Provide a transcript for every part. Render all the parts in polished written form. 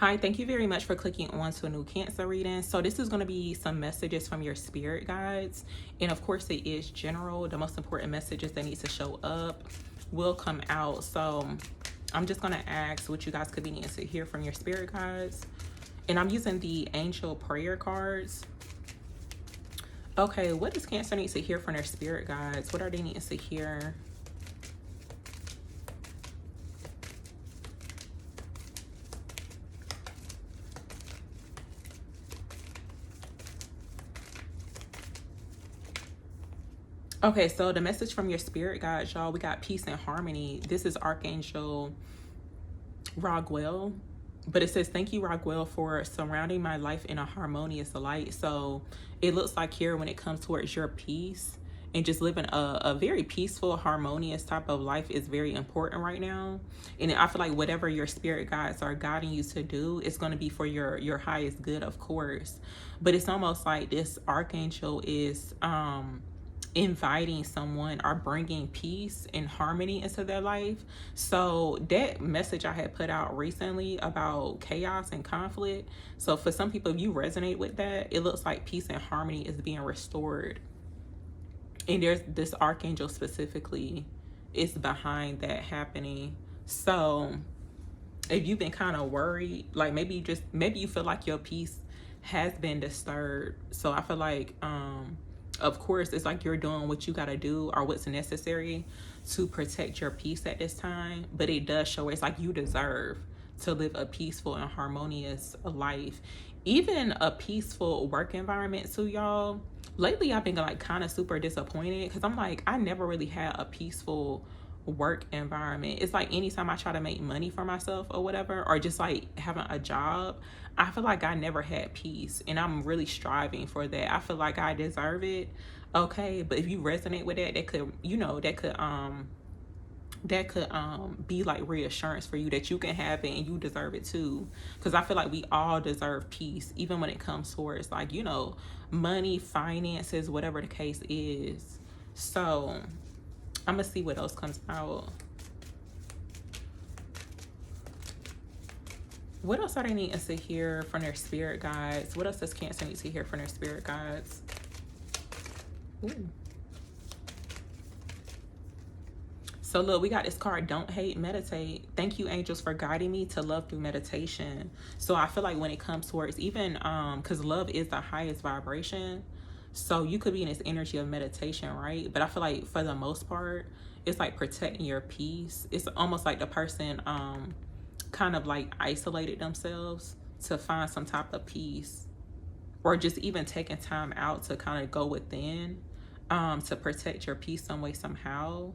Hi, thank you very much for clicking on to a new Cancer reading. So this is going to be some messages from your spirit guides. And of course it is general. The most important messages that need to show up will come out. So I'm just going to ask what you guys could be needing to hear from your spirit guides. And I'm using the angel prayer cards. Okay, what does Cancer need to hear from their spirit guides? What are they needing to hear? Okay, so the message from your spirit guides, y'all, we got peace and harmony. This is Archangel Raguel, but it says, thank you, Raguel, for surrounding my life in a harmonious light. So it looks like here when it comes towards your peace and just living a very peaceful, harmonious type of life is very important right now. And I feel like whatever your spirit guides are guiding you to do, it's going to be for your highest good, of course. But it's almost like this archangel is inviting someone or bringing peace and harmony into their life. So that message I had put out recently about chaos and conflict, so for some people, if you resonate with that, it looks like peace and harmony is being restored. And there's this archangel specifically is behind that happening. So if you've been kind of worried, like maybe you feel like your peace has been disturbed. So I feel like of course it's like you're doing what you got to do or what's necessary to protect your peace at this time, but it does show it's like you deserve to live a peaceful and harmonious life, even a peaceful work environment too, y'all. Lately I've been like kind of super disappointed because I'm like, I never really had a peaceful work environment. It's like anytime I try to make money for myself or whatever, or just like having a job, I feel like I never had peace, and I'm really striving for that. I feel like I deserve it. Okay, but if you resonate with that, that could, be like reassurance for you that you can have it and you deserve it too. Because I feel like we all deserve peace, even when it comes towards like, money, finances, whatever the case is. So I'm gonna see what else comes out. What else are they needing to hear from their spirit guides? What else does Cancer need to hear from their spirit guides? Ooh. So look, we got this card, don't hate, meditate. Thank you, angels, for guiding me to love through meditation. So I feel like when it comes towards even, because love is the highest vibration. So you could be in this energy of meditation, right? But I feel like for the most part, it's like protecting your peace. It's almost like the person kind of like isolated themselves to find some type of peace, or just even taking time out to kind of go within to protect your peace some way, somehow.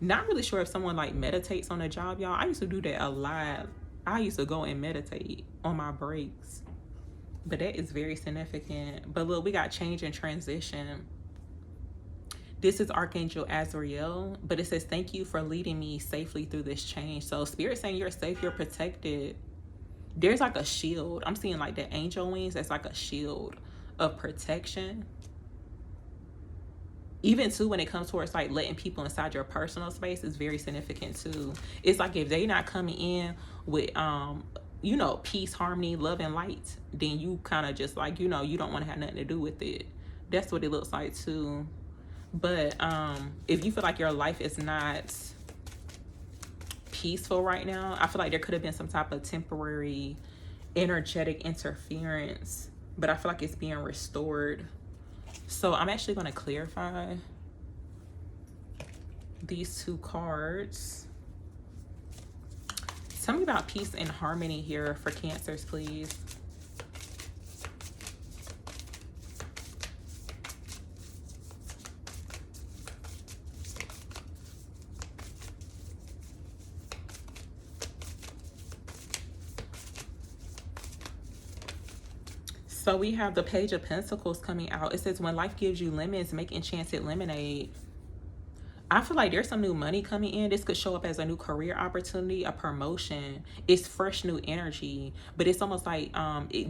Not really sure if someone like meditates on a job, y'all. I used to do that a lot. I used to go and meditate on my breaks. But that is very significant. But look, we got change and transition. This is Archangel Azrael, but it says, thank you for leading me safely through this change. So Spirit saying you're safe, you're protected. There's like a shield. I'm seeing like the angel wings. That's like a shield of protection. Even too, when it comes towards like letting people inside your personal space is very significant too. It's like if they're not coming in with peace, harmony, love, and light, then you kind of just like, you don't want to have nothing to do with it. That's what it looks like too. But if you feel like your life is not peaceful right now, I feel like there could have been some type of temporary energetic interference, but I feel like it's being restored. So I'm actually going to clarify these two cards. Tell me about peace and harmony here for Cancers, please. So we have the Page of Pentacles coming out. It says, when life gives you lemons, make enchanted lemonade. I feel like there's some new money coming in. This could show up as a new career opportunity, a promotion. It's fresh new energy, but it's almost like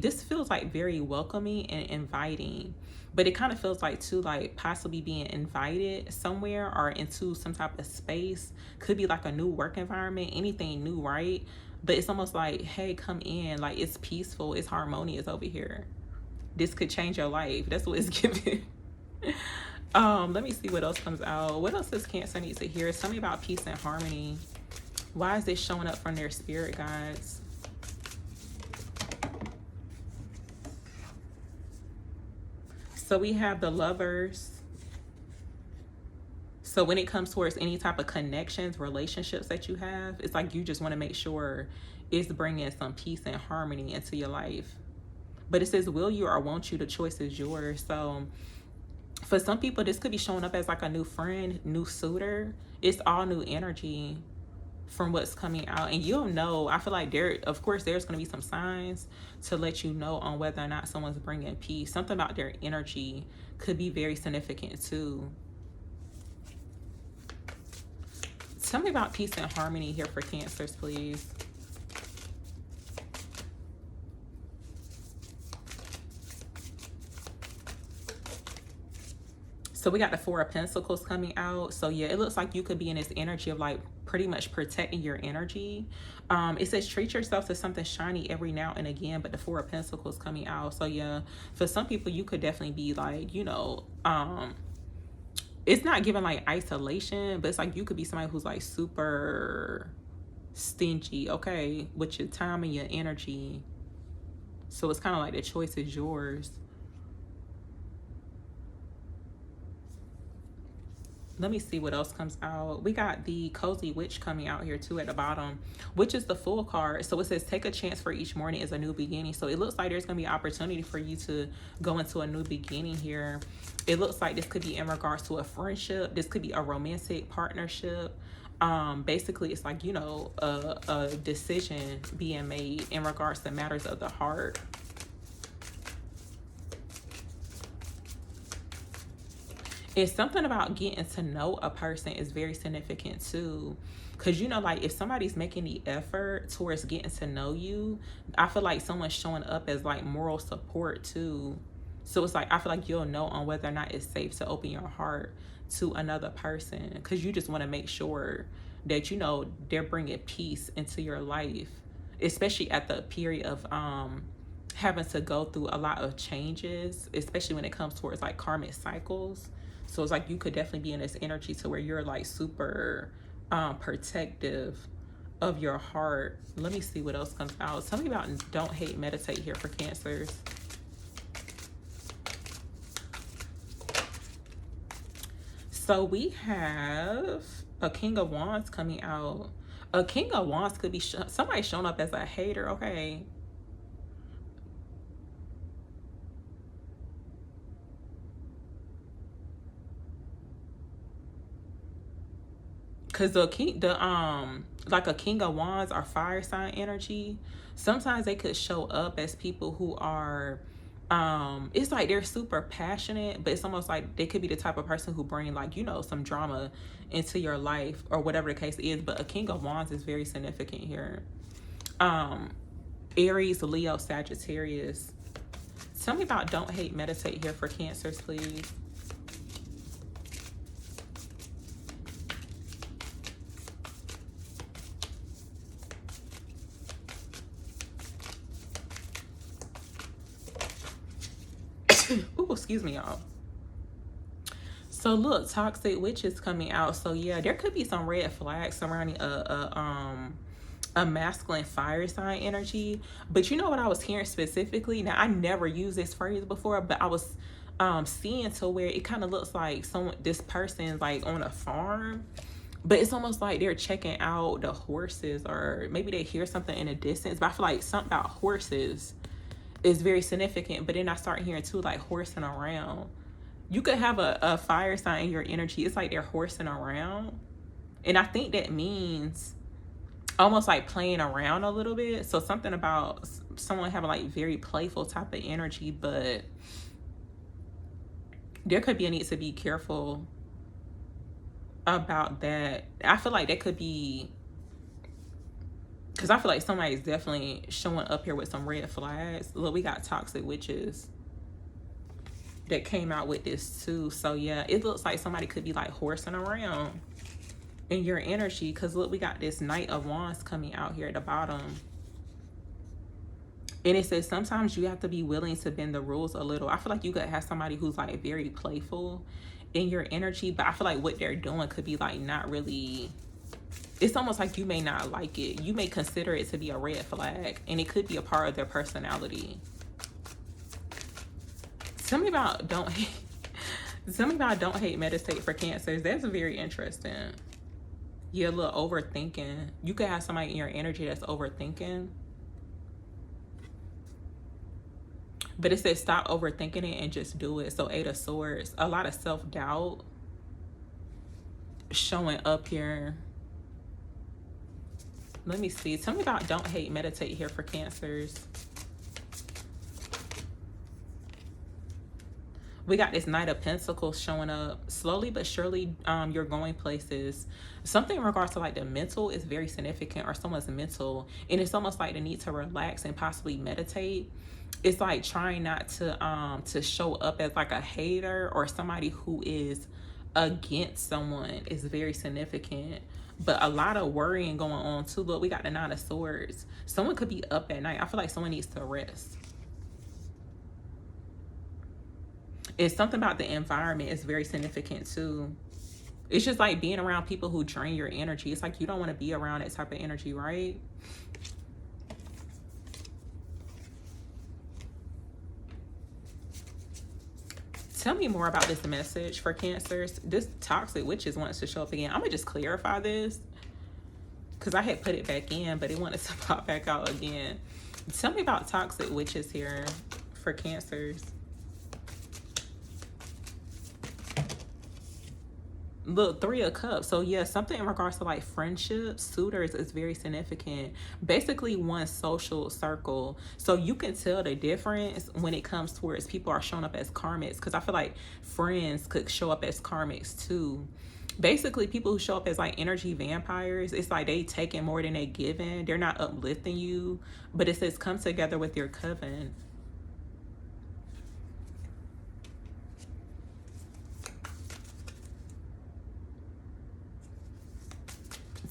this feels like very welcoming and inviting. But it kind of feels like too, like possibly being invited somewhere or into some type of space. Could be like a new work environment, anything new, right? But it's almost like, hey, come in. Like it's peaceful, it's harmonious over here. This could change your life. That's what it's giving. Let me see what else comes out. What else does Cancer need to hear? Tell me about peace and harmony. Why is this showing up from their spirit guides? So we have the Lovers. So when it comes towards any type of connections, relationships that you have, it's like you just want to make sure it's bringing some peace and harmony into your life. But it says, will you or won't you? The choice is yours. So for some people, this could be showing up as like a new friend, new suitor. It's all new energy from what's coming out. And you'll know, I feel like of course, there's going to be some signs to let you know on whether or not someone's bringing peace. Something about their energy could be very significant too. Tell me about peace and harmony here for Cancers, please. So we got the Four of Pentacles coming out. So yeah, it looks like you could be in this energy of like pretty much protecting your energy. It says treat yourself to something shiny every now and again, but the Four of Pentacles coming out. So yeah, for some people, you could definitely be like, you know, it's not giving like isolation, but it's like you could be somebody who's like super stingy, okay, with your time and your energy. So it's kind of like the choice is yours. Let me see what else comes out. We got the Cozy Witch coming out here too at the bottom, which is the Fool card. So it says take a chance for each morning is a new beginning. So it looks like there's going to be an opportunity for you to go into a new beginning here. It looks like this could be in regards to a friendship. This could be a romantic partnership. Basically, it's like, you know, a decision being made in regards to matters of the heart. It's something about getting to know a person is very significant too. Because, you know, like if somebody's making the effort towards getting to know you, I feel like someone's showing up as like moral support too. So it's like, I feel like you'll know on whether or not it's safe to open your heart to another person. Because you just want to make sure that, you know, they're bringing peace into your life. Especially at the period of having to go through a lot of changes. Especially when it comes towards like karmic cycles. So it's like you could definitely be in this energy to where you're like super protective of your heart. Let me see what else comes out. Tell me about don't hate, meditate here for Cancers. So we have a King of Wands coming out. A King of Wands could be somebody showing up as a hater, okay? Because like a King of Wands or fire sign energy, sometimes they could show up as people who are it's like they're super passionate, but it's almost like they could be the type of person who bring like, you know, some drama into your life or whatever the case is. But a King of Wands is very significant here. Aries, Leo, Sagittarius. Tell me about don't hate, meditate here for Cancers, please. Ooh, excuse me, y'all. So look, Toxic Witch is coming out. So yeah, there could be some red flags surrounding a masculine fire sign energy. But you know what I was hearing specifically? Now I never used this phrase before, but I was seeing to where it kind of looks like this person's like on a farm, but it's almost like they're checking out the horses, or maybe they hear something in the distance. But I feel like something about horses is very significant. But then I start hearing too, like horsing around. You could have a fire sign in your energy. It's like they're horsing around. And I think that means almost like playing around a little bit. So something about someone having like very playful type of energy, but there could be a need to be careful about that. I feel like that could be, because I feel like somebody's definitely showing up here with some red flags. Look, we got toxic witches that came out with this too. So yeah, it looks like somebody could be like horsing around in your energy, because look, we got this Knight of Wands coming out here at the bottom. And it says sometimes you have to be willing to bend the rules a little. I feel like you could have somebody who's like very playful in your energy, but I feel like what they're doing could be like not really, it's almost like you may not like it. You may consider it to be a red flag, and it could be a part of their personality. Tell me about don't hate. Tell me about don't hate, meditate for Cancers. That's very interesting. Yeah, a little overthinking. You could have somebody in your energy that's overthinking. But it says stop overthinking it and just do it. So 8 of Swords, a lot of self-doubt showing up here. Let me see. Tell me about don't hate, meditate here for Cancers. We got this Knight of Pentacles showing up. Slowly but surely, you're going places. Something in regards to like the mental is very significant, or someone's mental. And it's almost like the need to relax and possibly meditate. It's like trying not to show up as like a hater or somebody who is against someone is very significant. But a lot of worrying going on too. Look, we got the 9 of Swords. Someone could be up at night. I feel like someone needs to rest. It's something about the environment is very significant too. It's just like being around people who drain your energy. It's like you don't want to be around that type of energy, right? Tell me more about this message for Cancers. This toxic witches wants to show up again. I'm gonna just clarify this because I had put it back in, but it wanted to pop back out again. Tell me about toxic witches here for Cancers. Look, 3 of Cups. So yeah, something in regards to like friendships, suitors is very significant. Basically one social circle. So you can tell the difference when it comes towards people are showing up as karmics, because I feel like friends could show up as karmics too. Basically people who show up as like energy vampires, it's like they taking more than they giving. They're not uplifting you, but it says come together with your coven.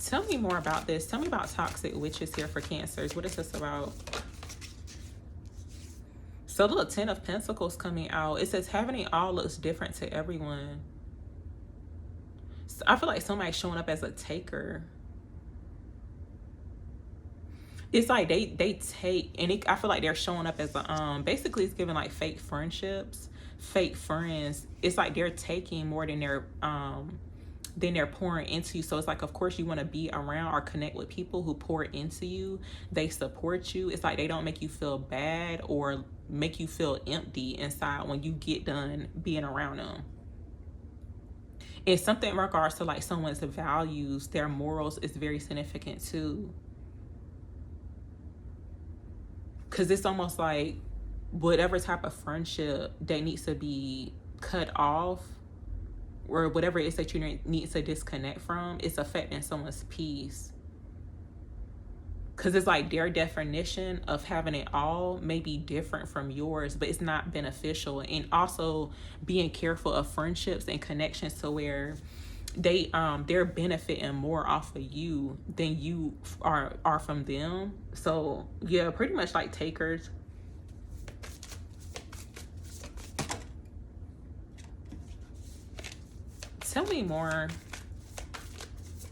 Tell me more about this. Tell me about toxic witches here for Cancers. What is this about? So look, 10 of Pentacles coming out. It says having it all looks different to everyone. So I feel like somebody's showing up as a taker. It's like they take, and I feel like they're showing up as a basically it's giving like fake friendships, fake friends. It's like they're taking more than they're pouring into you. So it's like, of course you want to be around or connect with people who pour into you. They support you. It's like they don't make you feel bad or make you feel empty inside when you get done being around them. It's something in regards to like someone's values, their morals is very significant too. Because it's almost like whatever type of friendship that needs to be cut off, or whatever it is that you need to disconnect from, it's affecting someone's peace. Because it's like their definition of having it all may be different from yours, but it's not beneficial. And also being careful of friendships and connections to where they're benefiting more off of you than you are from them. So yeah, pretty much like takers. Tell me more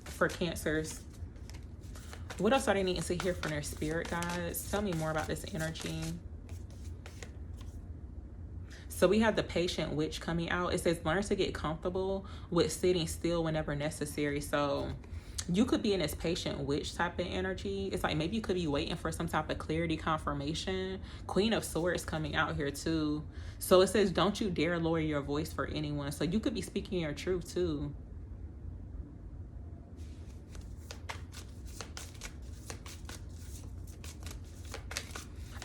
for Cancers. What else are they needing to hear from their spirit guides? Tell me more about this energy. So we have the patient witch coming out. It says learn to get comfortable with sitting still whenever necessary. So you could be in this patient witch type of energy. It's like maybe you could be waiting for some type of clarity, confirmation. Queen of Swords coming out here too. So it says don't you dare lower your voice for anyone. So you could be speaking your truth too.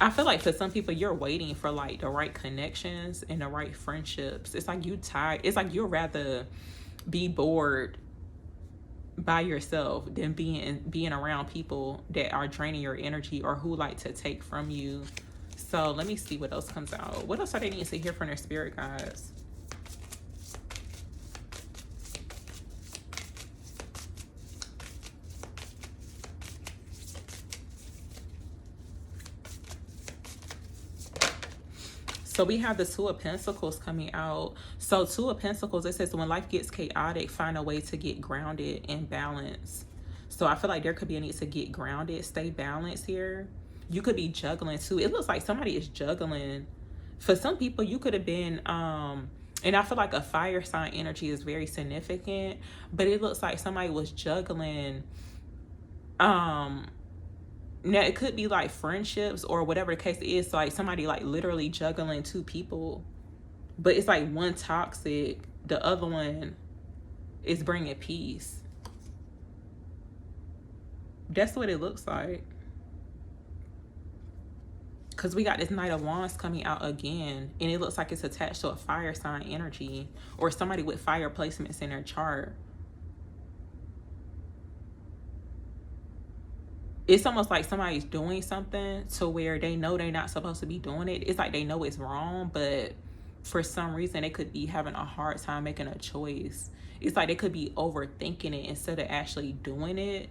I feel like for some people, you're waiting for like the right connections and the right friendships. It's like you tired. It's like you'd rather be bored by yourself than being around people that are draining your energy or who like to take from you. So let me see what else comes out. What else are they needing to hear from their spirit guides? So we have the Two of Pentacles coming out. So Two of Pentacles, it says when life gets chaotic, find a way to get grounded and balanced. So I feel like there could be a need to get grounded, stay balanced here. You could be juggling too. It looks like somebody is juggling. For some people, you could have been, and I feel like a fire sign energy is very significant, but it looks like somebody was juggling, now it could be like friendships or whatever the case is. So like somebody like literally juggling two people, but it's like one toxic, the other one is bringing peace. That's what it looks like. Because we got this Knight of Wands coming out again, and it looks like it's attached to a fire sign energy or somebody with fire placements in their chart. It's almost like somebody's doing something to where they know they're not supposed to be doing it. It's like they know it's wrong, but for some reason they could be having a hard time making a choice. It's like they could be overthinking it instead of actually doing it,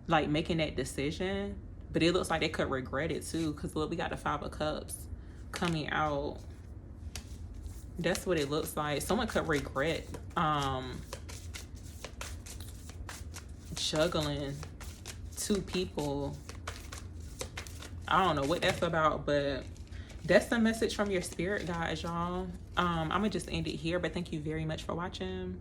like making that decision. But it looks like they could regret it too, because look, we got the Five of Cups coming out. That's what it looks like. Someone could regret juggling two people. I don't know what that's about, but that's the message from your spirit guides, y'all. I'm gonna just end it here, but thank you very much for watching.